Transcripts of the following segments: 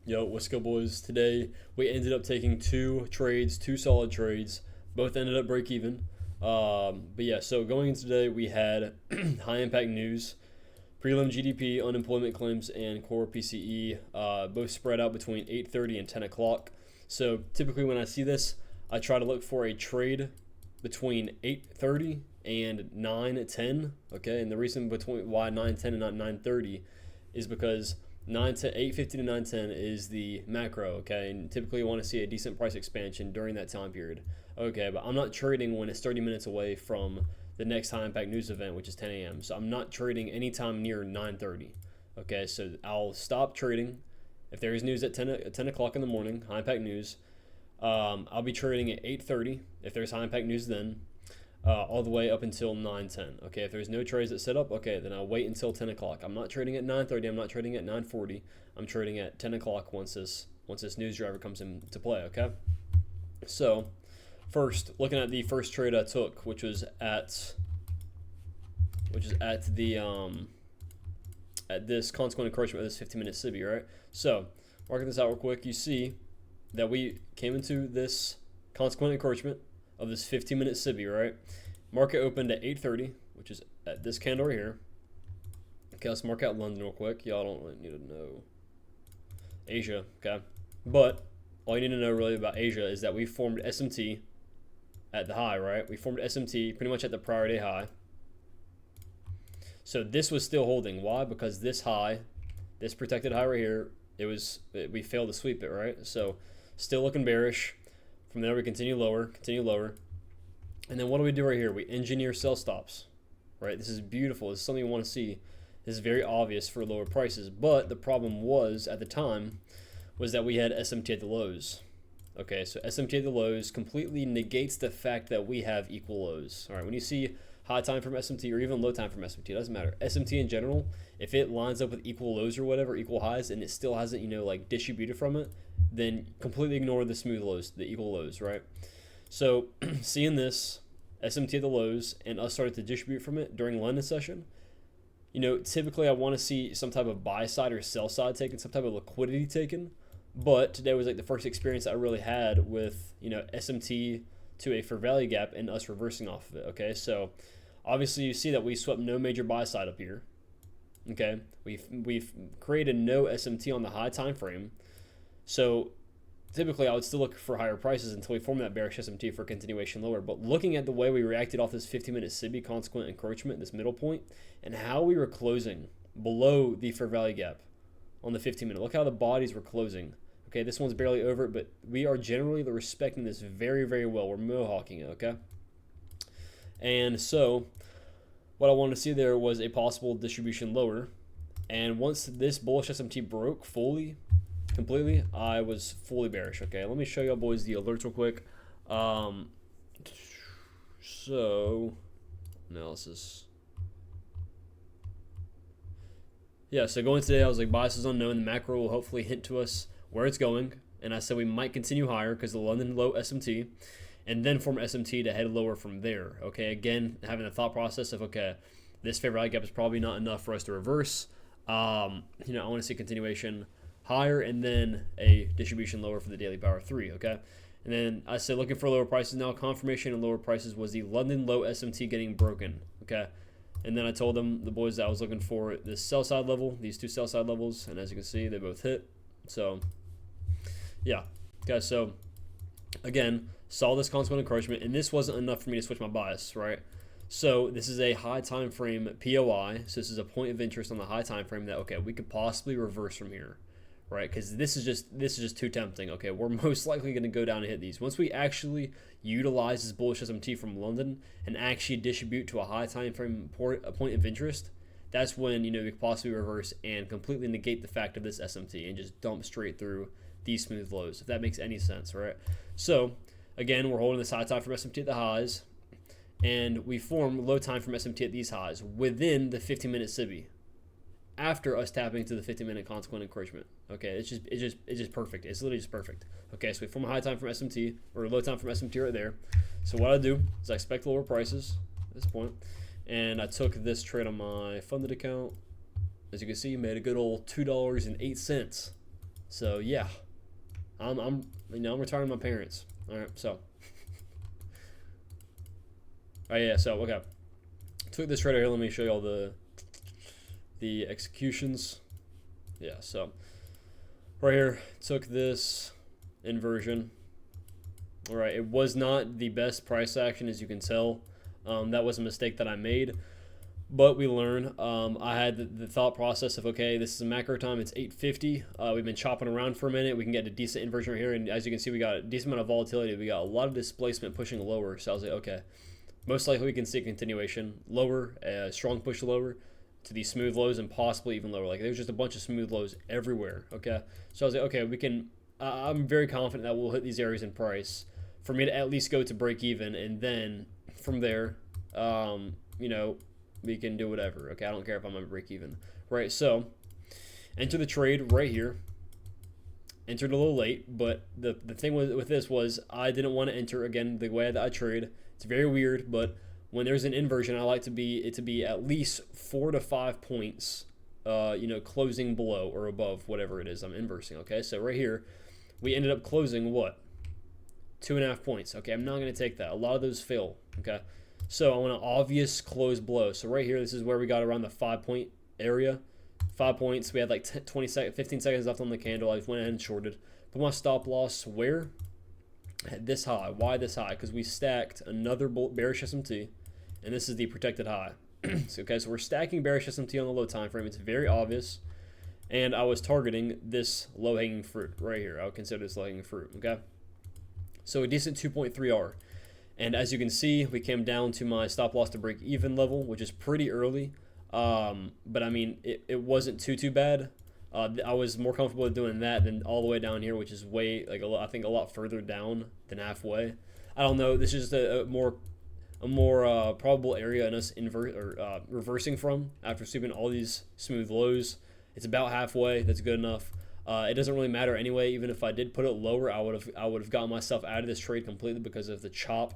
Yo, what's good, boys? Today we ended up taking two trades, two solid trades. Both ended up break even. But yeah, so going into today, we had high impact news, prelim GDP, unemployment claims, and core PCE, both spread out between 8:30 and 10 o'clock. So typically, when I see this, I try to look for a trade between 8:30 and 9:10. Okay, and the reason between why 9:10 and not 9:30 is because 9 to 8:50 to 9:10 is the macro, okay, and typically you want to see a decent price expansion during that time period. Okay, but I'm not trading when it's 30 minutes away from the next high impact news event, which is 10 a.m. So I'm not trading anytime near 9:30. Okay, so I'll stop trading if there is news at 10 o'clock in the morning, high impact news. I'll be trading at 8:30 if there's high impact news then, all the way up until 9:10. Okay, if there's no trades that set up, okay, then I'll wait until 10 o'clock. I'm not trading at 9:30. I'm not trading at 9:40. I'm trading at 10 o'clock once this news driver comes into play. Okay, so first, looking at the first trade I took, which was at the at this consequent encroachment of this 15-minute SIBI, right? So marking this out real quick, you see that we came into this consequent encroachment of this 15-minute SIBI, right? Market opened at 8:30, which is at this candle right here. Okay, let's mark out London real quick. Y'all don't really need to know Asia, okay? But all you need to know really about Asia is that we formed SMT at the high, right? We formed SMT pretty much at the prior day high. So this was still holding. Why? Because this high, this protected high right here, we failed to sweep it, right? So still looking bearish. From there we continue lower, and then what do we do right here? We engineer sell stops, right? This is beautiful. This is something you want to see. This is very obvious for lower prices, but the problem was at the time was that we had SMT at the lows. Okay, so SMT at the lows completely negates the fact that we have equal lows. All right, when you see high time from SMT or even low time from SMT, it doesn't matter. SMT in general, if it lines up with equal lows or whatever, equal highs, and it still hasn't, like distributed from it, then completely ignore the smooth lows, the equal lows, right? So seeing this SMT at the lows and us started to distribute from it during London session, typically I want to see some type of buy side or sell side taken, some type of liquidity taken. But today was like the first experience I really had with, SMT to a fair value gap and us reversing off of it. Okay, so obviously you see that we swept no major buy side up here. Okay, we've created no SMT on the high time frame. So typically I would still look for higher prices until we form that bearish SMT for continuation lower. But looking at the way we reacted off this 15-minute SIBI consequent encroachment, this middle point, and how we were closing below the fair value gap on the 15-minute, look how the bodies were closing. Okay, this one's barely over it, but we are generally respecting this very, very well. We're mohawking it, okay? And so what I wanted to see there was a possible distribution lower. And once this bullish SMT broke completely, I was fully bearish. Okay, let me show you boys the alerts real quick. So analysis. Yeah, so going today, I was like, bias is unknown. The macro will hopefully hint to us where it's going. And I said we might continue higher because the London low SMT, and then form SMT to head lower from there. Okay, again, having the thought process of, okay, this fair value gap is probably not enough for us to reverse. I want to see continuation higher and then a distribution lower for the daily power 3, okay? And then I said looking for lower prices now. Confirmation of lower prices was the London low SMT getting broken, okay? And then I told them, the boys, that I was looking for this sell side level, these two sell side levels, and as you can see, they both hit. So, yeah, guys, so again, saw this consequent encroachment, and this wasn't enough for me to switch my bias, right? So this is a high time frame POI, so this is a point of interest on the high time frame that, okay, we could possibly reverse from here, right? Because this is just too tempting. Okay, we're most likely going to go down and hit these. Once we actually utilize this bullish SMT from London and actually distribute to a high time frame a point of interest, that's when we could possibly reverse and completely negate the fact of this SMT and just dump straight through these smooth lows, if that makes any sense, right? So again, we're holding this high time from SMT at the highs, and we form low time from SMT at these highs within the 15-minute SIBI, after us tapping to the 15-minute consequent encroachment. Okay, it's just perfect. It's literally just perfect. Okay, so we form a high time from SMT, or a low time from SMT right there. So what I do is I expect lower prices at this point, and I took this trade on my funded account. As you can see, made a good old $2.08. So yeah, I'm I'm retiring my parents. All right, so oh yeah, so okay, took this right here. Let me show you all the executions. Yeah, so right here, took this inversion. All right, it was not the best price action, as you can tell. That was a mistake that I made, but we learn. I had the thought process of, okay, this is a macro time. It's 850. We've been chopping around for a minute. We can get a decent inversion right here, and as you can see, we got a decent amount of volatility. We got a lot of displacement pushing lower. So I was like, okay, most likely we can see a continuation lower, a strong push lower to these smooth lows and possibly even lower. Like there's just a bunch of smooth lows everywhere. Okay, so I was like, okay, we can. I'm very confident that we'll hit these areas in price for me to at least go to break even, and then from there, you know, we can do whatever. Okay, I don't care if I'm on break even. Right, so enter the trade right here. Entered a little late, but the thing with this was I didn't want to enter again the way that I trade. It's very weird, but when there's an inversion, I like to be at least 4 to 5 points, you know, closing below or above whatever it is I'm inversing. Okay, so right here, we ended up closing what? 2.5 points. Okay, I'm not going to take that. A lot of those fail. Okay, so I want an obvious close below. So right here, this is where we got around the 5-point area. 5 points. We had like 15 seconds left on the candle. I just went ahead and shorted. Put my stop loss where? At this high. Why this high? Because we stacked another bearish SMT, and this is the protected high. So, okay, so we're stacking bearish SMT on the low time frame. It's very obvious. And I was targeting this low-hanging fruit right here. I would consider this low-hanging fruit. Okay. So a decent 2.3R. And as you can see, we came down to my stop loss to break even level, which is pretty early. But I mean, it wasn't too bad. I was more comfortable with doing that than all the way down here, which is way, like, I think a lot further down than halfway. I don't know. This is just a more probable area in us reversing from after sweeping all these smooth lows. It's about halfway. That's good enough. It doesn't really matter anyway. Even if I did put it lower, I would have gotten myself out of this trade completely because of the chop.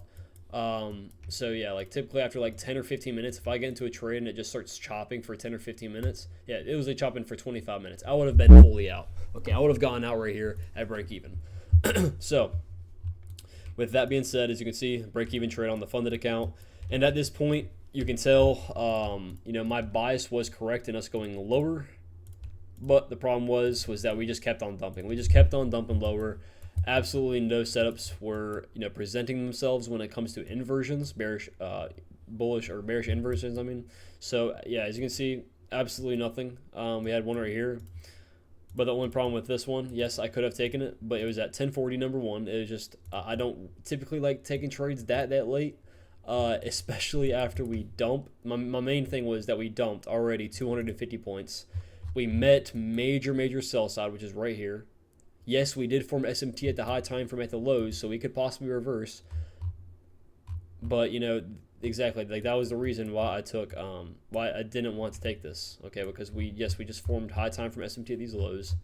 So yeah, like typically after like 10 or 15 minutes, if I get into a trade and it just starts chopping for 10 or 15 minutes, yeah, it was like chopping for 25 minutes. I would have been fully out. Okay, I would have gone out right here at break even. So with that being said, as you can see, break even trade on the funded account, and at this point, you can tell, you know, my bias was correct in us going lower. But the problem was that we just kept on dumping. We just kept on dumping lower. Absolutely no setups were, you know, presenting themselves when it comes to inversions, bearish, bullish or bearish inversions. I mean, so yeah, as you can see, absolutely nothing. We had one right here, but the only problem with this one, yes, I could have taken it, but it was at 1040 number one. It was just I don't typically like taking trades that late, especially after we dump. My main thing was that we dumped already 250 points. We met major sell side, which is right here. Yes, we did form SMT at the high time frame at the lows, so we could possibly reverse. But, you know, exactly, like that was the reason why I took, why I didn't want to take this. Okay, because we just formed high time from SMT at these lows,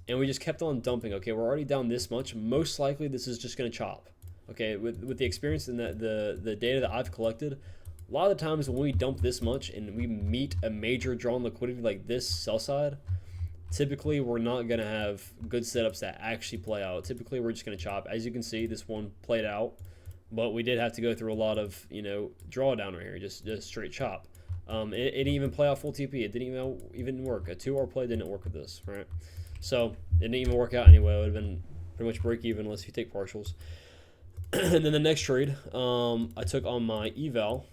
and we just kept on dumping. Okay, we're already down this much. Most likely, this is just gonna chop. Okay, with the experience and the data that I've collected, a lot of the times when we dump this much and we meet a major draw on liquidity like this sell side, typically we're not going to have good setups that actually play out. Typically we're just going to chop. As you can see, this one played out, but we did have to go through a lot of, you know, drawdown right here, just straight chop. It didn't even play out full TP. It didn't even work. A 2R play didn't work with this, right? So it didn't even work out anyway. It would have been pretty much break even unless you take partials. And then the next trade, I took on my eval.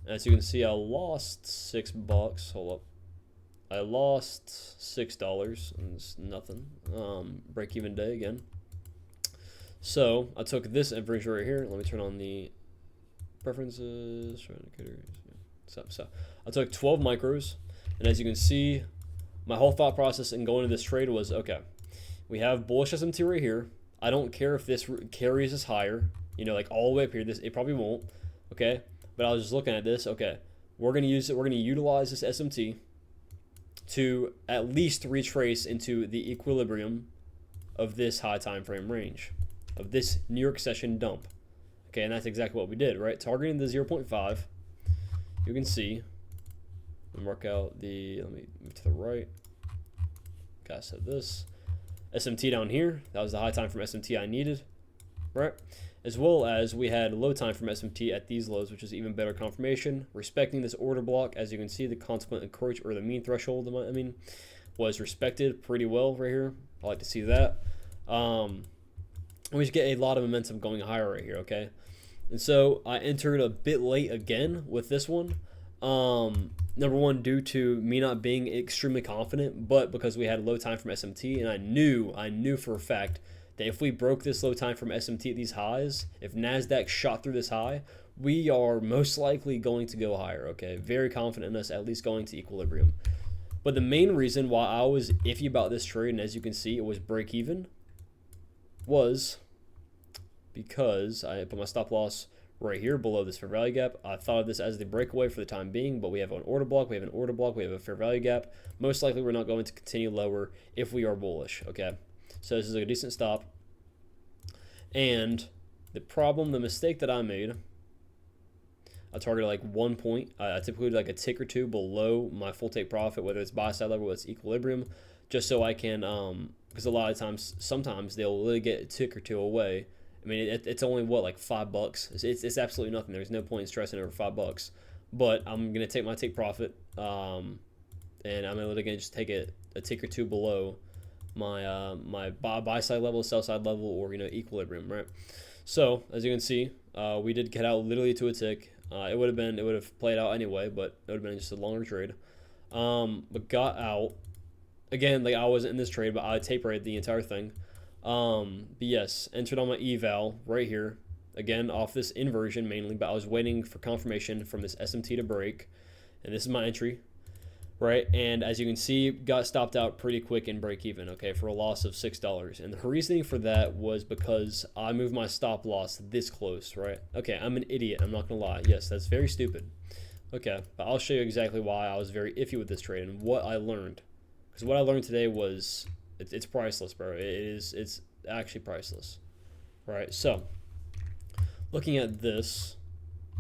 As you can see, I lost $6. Hold up. I lost $6, and it's nothing. Break even day again. So I took this inversion right here. Let me turn on the preferences. So I took 12 micros, and as you can see, my whole thought process in going to this trade was, okay, we have bullish SMT right here. I don't care if this carries us higher, you know, like all the way up here. It probably won't. Okay. But I was just looking at this. Okay, we're going to use it. We're going to utilize this SMT to at least retrace into the equilibrium of this high time frame range, of this New York session dump. Okay, and that's exactly what we did, right? Targeting the 0.5. You can see. Let me mark out the. Let me move to the right. Okay, so this. SMT down here. That was the high time from SMT I needed, right? As well as we had low time from SMT at these lows, which is even better confirmation. Respecting this order block, as you can see, the consequent encroach, or the mean threshold, I mean, was respected pretty well right here. I like to see that. We just get a lot of momentum going higher right here, okay? And so I entered a bit late again with this one. Number one, due to me not being extremely confident, but because we had low time from SMT, and I knew for a fact that if we broke this low time from SMT at these highs, if NASDAQ shot through this high, we are most likely going to go higher, okay? Very confident in us at least going to equilibrium. But the main reason why I was iffy about this trade, and as you can see, it was break even, was because I put my stop loss right here below this fair value gap. I thought of this as the breakaway for the time being, but we have an order block, we have a fair value gap. Most likely we're not going to continue lower if we are bullish, okay? So this is a decent stop. And the mistake that I made, I targeted like 1 point. I typically do like a tick or two below my full take profit, whether it's buy side level or it's equilibrium, just so I can, because a lot of times, sometimes they'll literally get a tick or two away. I mean, it's only what, like $5. It's absolutely nothing. There's no point in stressing over $5. But I'm gonna take my take profit, and I'm literally gonna just take a tick or two below my my buy side level, sell side level, or equilibrium, right? So as you can see, we did get out literally to a tick. It would have played out anyway, but it would have been just a longer trade. But got out again. Like, I wasn't in this trade, but I tape rated the entire thing. But yes, entered on my eval right here again off this inversion mainly, but I was waiting for confirmation from this SMT to break, and this is my entry, right? And as you can see, got stopped out pretty quick in break even, okay, for a loss of $6. And the reasoning for that was because I moved my stop loss this close, right? Okay, I'm an idiot, I'm not gonna lie. Yes, that's very stupid. Okay, but I'll show you exactly why I was very iffy with this trade and what I learned. Because what I learned today was it's priceless, bro. It's actually priceless, right? So looking at this,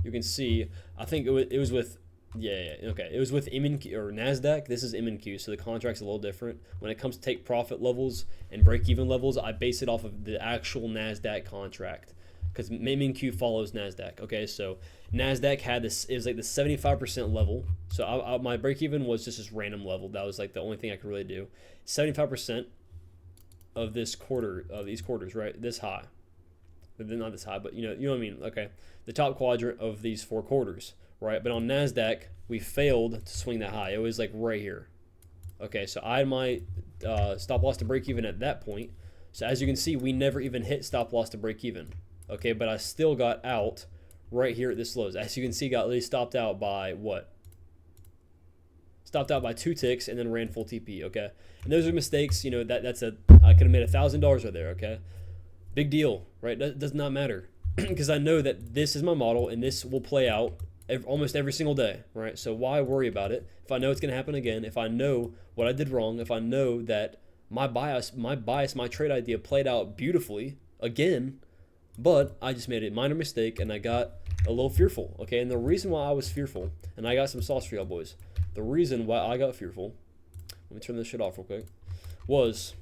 you can see, I think it was with it was with MNQ or NASDAQ. This is MNQ, so the contract's a little different. When it comes to take profit levels and break even levels, I base it off of the actual NASDAQ contract, because MNQ follows NASDAQ. Okay, so NASDAQ had this, it was like the 75% level. So my break even was just this random level. That was like the only thing I could really do. 75% of this quarter, of these quarters, right? This high. But not this high, but you know what I mean. Okay, the top quadrant of these 4 quarters, right? But on NASDAQ, we failed to swing that high. It was like right here. Okay, so I had my stop loss to break even at that point. So as you can see, we never even hit stop loss to break even. Okay, but I still got out right here at this lows. As you can see, got at least stopped out by what? Stopped out by 2 ticks and then ran full TP. Okay, and those are mistakes. You know, that's I could have made $1,000 right there. Okay, big deal, right? That does not matter because I know that this is my model and this will play out almost every single day, right? So why worry about it if I know it's going to happen again? If I know what I did wrong, if I know that my trade idea played out beautifully again, but I just made a minor mistake and I got a little fearful, okay? And the reason why I was fearful, and I got some sauce for y'all boys, the reason why I got fearful, let me turn this shit off real quick, was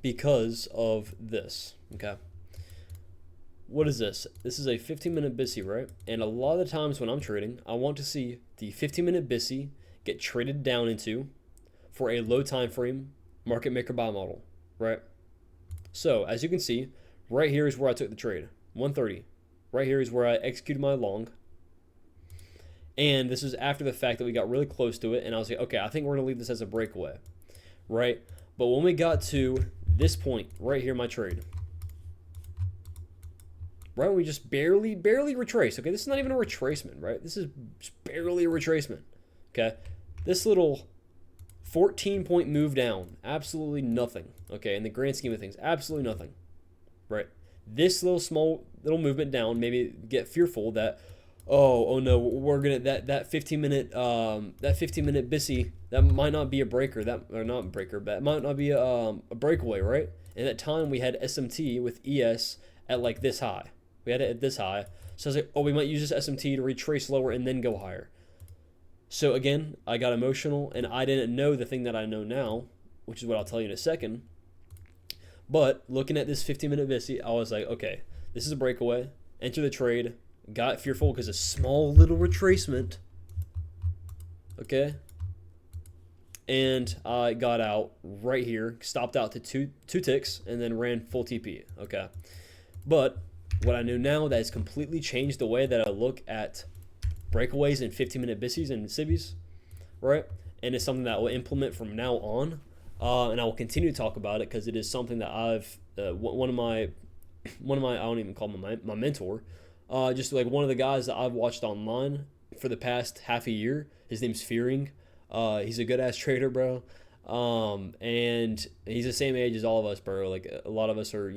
because of this, okay? What is this? This is a 15-minute BISI, right? And a lot of the times when I'm trading, I want to see the 15-minute BISI get traded down into for a low time frame market maker buy model, right? So as you can see, right here is where I took the trade, 130. Right here is where I executed my long. And this is after the fact that we got really close to it, and I was like, okay, I think we're gonna leave this as a breakaway, right? But when we got to this point right here, my trade, right, we just barely retrace. Okay, this is not even a retracement, right? This is just barely a retracement. Okay, this little 14-point move down, absolutely nothing. Okay, in the grand scheme of things, absolutely nothing, right? This little movement down, maybe get fearful that, oh no, we're gonna that 15-minute BISI, that might not be a breaker, but it might not be a breakaway, right? And at that time we had SMT with ES at like this high. We had it at this high. So I was like, oh, we might use this SMT to retrace lower and then go higher. So again, I got emotional and I didn't know the thing that I know now, which is what I'll tell you in a second, But looking at this 15-minute VISI, I was like, okay, this is a breakaway. Enter the trade. Got fearful because a small little retracement. Okay. And I got out right here, stopped out to two ticks, and then ran full TP. Okay. But what I know now, that has completely changed the way that I look at breakaways and 15-minute BISIs and SIBIs, right? And it's something that I will implement from now on. And I will continue to talk about it because it is something that I've, one of my, I don't even call him my mentor, just like one of the guys that I've watched online for the past half a year. His name's Fearing. He's a good ass trader, bro. And he's the same age as all of us, bro. Like a lot of us are,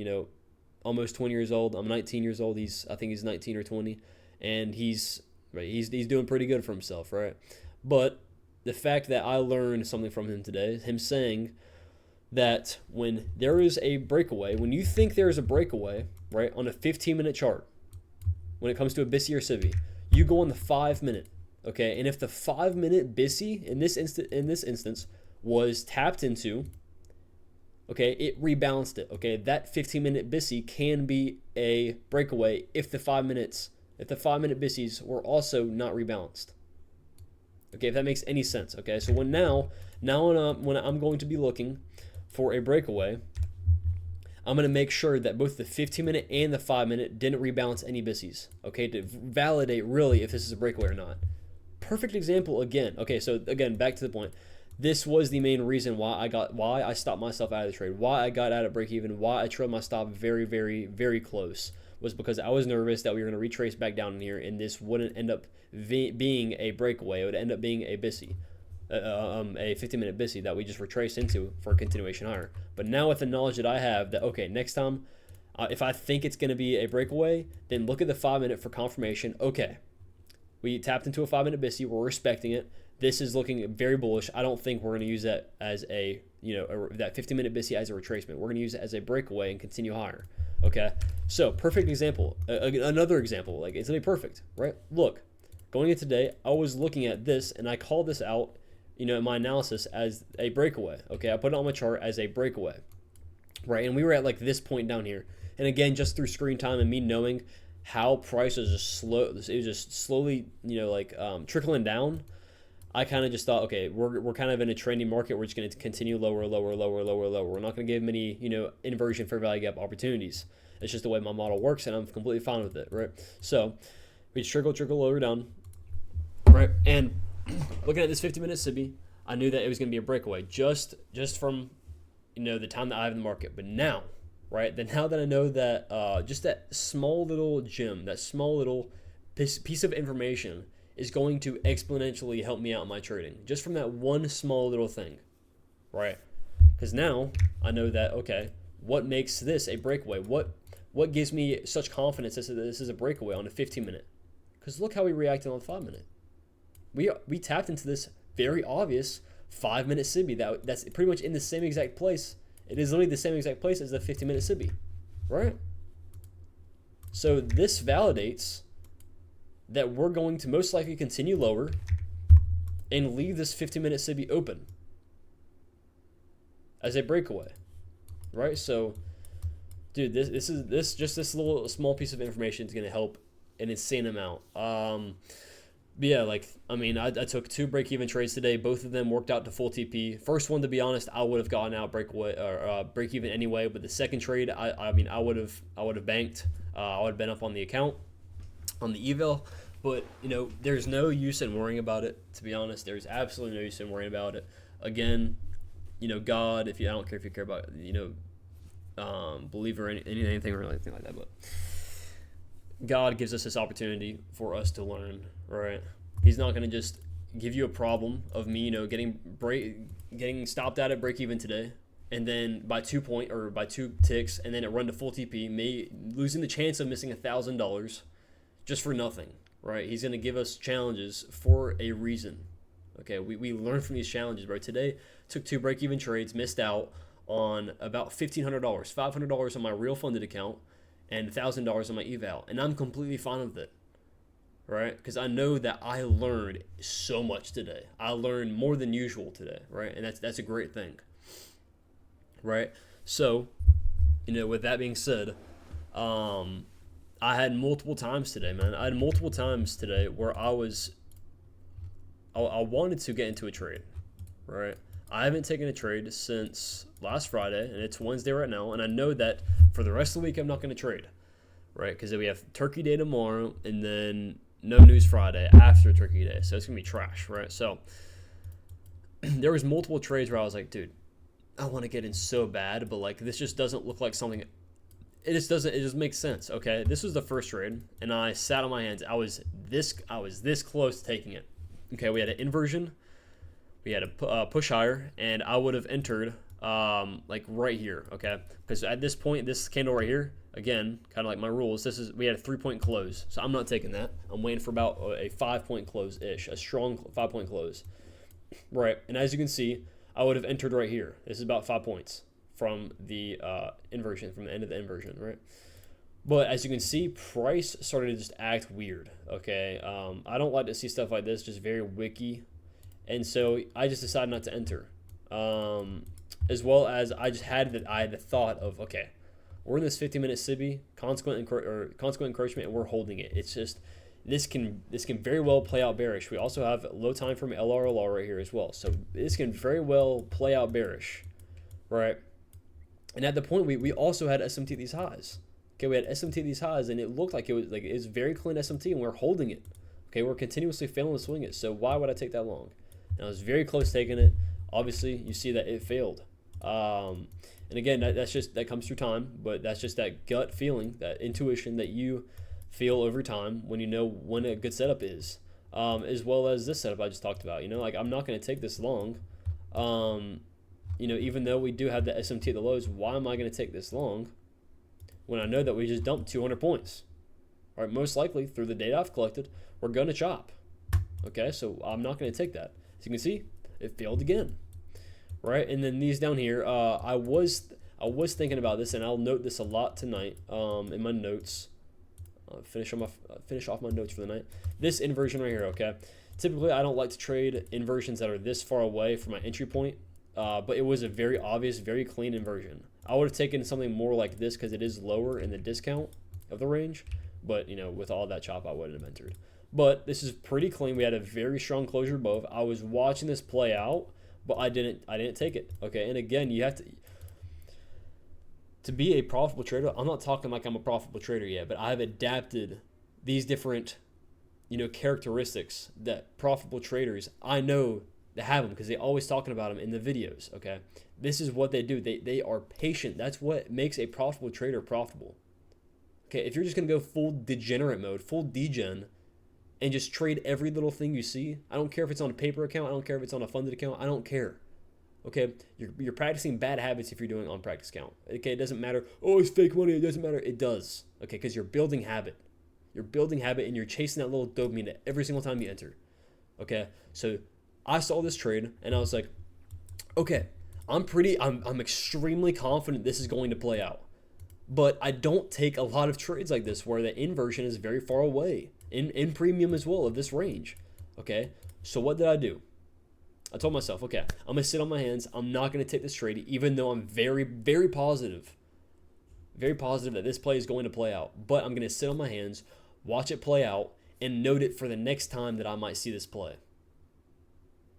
almost 20 years old. I'm 19 years old. I think he's 19 or 20, and he's doing pretty good for himself, right? But the fact that I learned something from him today, him saying that when there is a breakaway, when you think there is a breakaway, right, on a 15-minute chart, when it comes to a BISI or SIBI, you go on the 5-minute, okay? And if the 5-minute BISI in this instance was tapped into, okay, it rebalanced it, okay? That 15-minute BISI can be a breakaway if the 5-minute BISIs were also not rebalanced. Okay, if that makes any sense, okay? So when I'm going to be looking for a breakaway, I'm going to make sure that both the 15-minute and the 5-minute didn't rebalance any BISIs, okay, to validate really if this is a breakaway or not. Perfect example again. Okay, so again, back to the point. This was the main reason why I stopped myself out of the trade, why I got out at break even, why I trailed my stop very, very, very close, was because I was nervous that we were going to retrace back down in here and this wouldn't end up being a breakaway. It would end up being a BISI, a 15-minute BISI that we just retrace into for a continuation higher. But now with the knowledge that I have that, okay, next time, if I think it's going to be a breakaway, then look at the 5-minute for confirmation. Okay, we tapped into a 5-minute BISI. We're respecting it. This is looking very bullish. I don't think we're going to use that as that 15-minute BISI as a retracement. We're going to use it as a breakaway and continue higher. Okay, so perfect example. Another example, like it's going to be perfect, right? Look, going into today, I was looking at this and I called this out, in my analysis as a breakaway. Okay, I put it on my chart as a breakaway, right? And we were at like this point down here. And again, just through screen time and me knowing how price was just slowly, trickling down, I kind of just thought, okay, we're kind of in a trending market. We're just going to continue lower. We're not going to give many, inversion fair value gap opportunities. It's just the way my model works, and I'm completely fine with it, right? So we just trickle lower down, right? And looking at this 50-minute SIBI, I knew that it was going to be a breakaway just from, the time that I have in the market. But now, right, now that I know that just that small little gem, that small little piece of information is going to exponentially help me out in my trading, just from that one small little thing, right? Because now I know that, okay, what makes this a breakaway? What gives me such confidence that this is a breakaway on a 15-minute? Because look how we reacted on the 5-minute. We tapped into this very obvious 5-minute SIBI that's pretty much in the same exact place. It is literally the same exact place as the 15-minute SIBI, right? So this validates that we're going to most likely continue lower and leave this 15-minute SIBI open as a breakaway, right? So, dude, this little small piece of information is going to help an insane amount. But yeah, I took 2 break-even trades today. Both of them worked out to full TP. First one, to be honest, I would have gotten out breakaway or break-even anyway. But the second trade, I would have banked. I would have been up on the account, on the eval. But there's no use in worrying about it. To be honest, there's absolutely no use in worrying about it. Again, God, I don't care if you care about believe or anything or anything like that, but God gives us this opportunity for us to learn, right? He's not going to just give you a problem of me, getting stopped out at break even today, and then by 2 ticks, and then it run to full TP, losing the chance of missing $1,000 just for nothing, right? He's going to give us challenges for a reason. Okay, we learn from these challenges, bro. Today, took 2 break-even trades, missed out on about $1,500, $500 on my real funded account, and $1,000 on my eval, and I'm completely fine with it, right? Because I know that I learned so much today. I learned more than usual today, right? And that's a great thing, right? So with that being said, I had multiple times today, man. I had multiple times today where I wanted to get into a trade, right? I haven't taken a trade since last Friday, and it's Wednesday right now, and I know that for the rest of the week I'm not going to trade, right? Because we have Turkey Day tomorrow, and then no news Friday after Turkey Day, so it's going to be trash, right? So there was multiple trades where I was like, dude, I want to get in so bad, but like this just doesn't look like something. It just makes sense. Okay, this was the first trade, and I sat on my hands. I was this close to taking it. Okay, we had an inversion, we had a push higher, and I would have entered like right here. Okay, because at this point, this candle right here, again, kind of like my rules. We had a 3-point close, so I'm not taking that. I'm waiting for about a 5-point close ish, a strong 5-point close. Right, and as you can see, I would have entered right here. This is about 5 points from the inversion, from the end of the inversion, right? But as you can see, price started to just act weird, okay? I don't like to see stuff like this, just very wicky. And so I just decided not to enter. As well as I had the thought of, okay, we're in this 50-minute SIBI, consequent encroachment, and we're holding it. It's just, this can very well play out bearish. We also have low time frame LRLR right here as well. So this can very well play out bearish, right? And at the point, we also had SMT at these highs. Okay, we had SMT at these highs, and it looked like it was very clean SMT, and we're holding it. Okay, we're continuously failing to swing it. So why would I take that long? And I was very close taking it. Obviously, you see that it failed. And again, that comes through time, but that's just that gut feeling, that intuition that you feel over time when you know when a good setup is, as well as this setup I just talked about. Like I'm not going to take this long. Even though we do have the SMT at the lows, why am I going to take this long when I know that we just dumped 200 points? All right, most likely through the data I've collected, we're going to chop. Okay, so I'm not going to take that. As you can see, it failed again. Right, and then these down here, I was thinking about this, and I'll note this a lot tonight in my notes. Finish off my notes for the night. This inversion right here, okay? Typically, I don't like to trade inversions that are this far away from my entry point, but it was a very obvious, very clean inversion. I would have taken something more like this because it is lower in the discount of the range, but with all that chop, I wouldn't have entered. But this is pretty clean. We had a very strong closure above. I was watching this play out, but I didn't take it. Okay, and again, you have to be a profitable trader. I'm not talking like I'm a profitable trader yet, but I've adapted these different, characteristics that profitable traders, I know they have them because they're always talking about them in the videos, okay? This is what they do. They are patient. That's what makes a profitable trader profitable. Okay, if you're just going to go full degenerate mode, full degen, and just trade every little thing you see, I don't care if it's on a paper account, I don't care if it's on a funded account, I don't care. Okay, you're practicing bad habits if you're doing it on practice account. Okay, it doesn't matter. Oh, it's fake money. It doesn't matter. It does. Okay, because you're building habit. You're building habit, and you're chasing that little dopamine every single time you enter. Okay, so I saw this trade, and I was like, okay, I'm extremely confident this is going to play out. But I don't take a lot of trades like this where the inversion is very far away, in premium as well of this range. Okay, so what did I do? I told myself, okay, I'm going to sit on my hands. I'm not going to take this trade, even though I'm very, very positive that this play is going to play out. But I'm going to sit on my hands, watch it play out, and note it for the next time that I might see this play.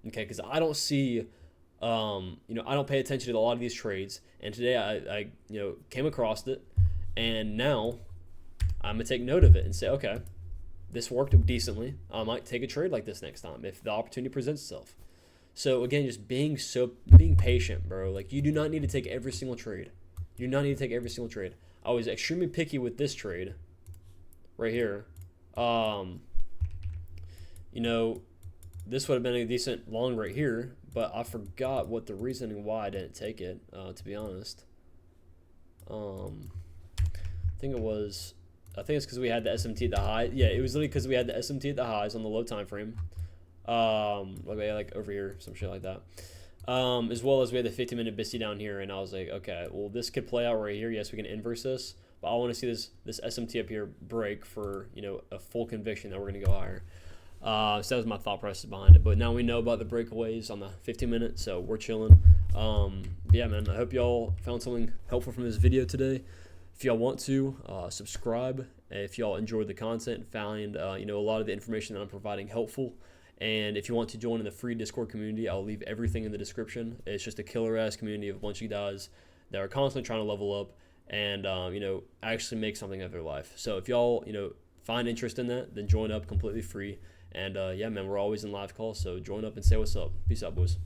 Okay, because I don't see, I don't pay attention to a lot of these trades. And today I came across it, and now I'm going to take note of it and say, okay, this worked decently. I might take a trade like this next time if the opportunity presents itself. So again, just being patient, bro. Like, you do not need to take every single trade. You do not need to take every single trade. I was extremely picky with this trade right here. This would have been a decent long right here, but I forgot what the reasoning why I didn't take it, to be honest. I think it's because we had the SMT at the high. Yeah, it was literally because we had the SMT at the highs on the low time frame. Like over here, some shit like that. As well as we had the 50-minute BISTI down here, and I was like, okay, well, this could play out right here. Yes, we can inverse this, but I want to see this SMT up here break for a full conviction that we're going to go higher. So that was my thought process behind it. But now we know about the breakaways on the 15-minute, so we're chilling. Yeah, man, I hope y'all found something helpful from this video today. If y'all want to, subscribe. If y'all enjoyed the content, found a lot of the information that I'm providing helpful. And if you want to join in the free Discord community, I'll leave everything in the description. It's just a killer-ass community of a bunch of guys that are constantly trying to level up and, actually make something of their life. So if y'all, find interest in that, then join up completely free. And, yeah, man, we're always in live calls, so join up and say what's up. Peace out, boys.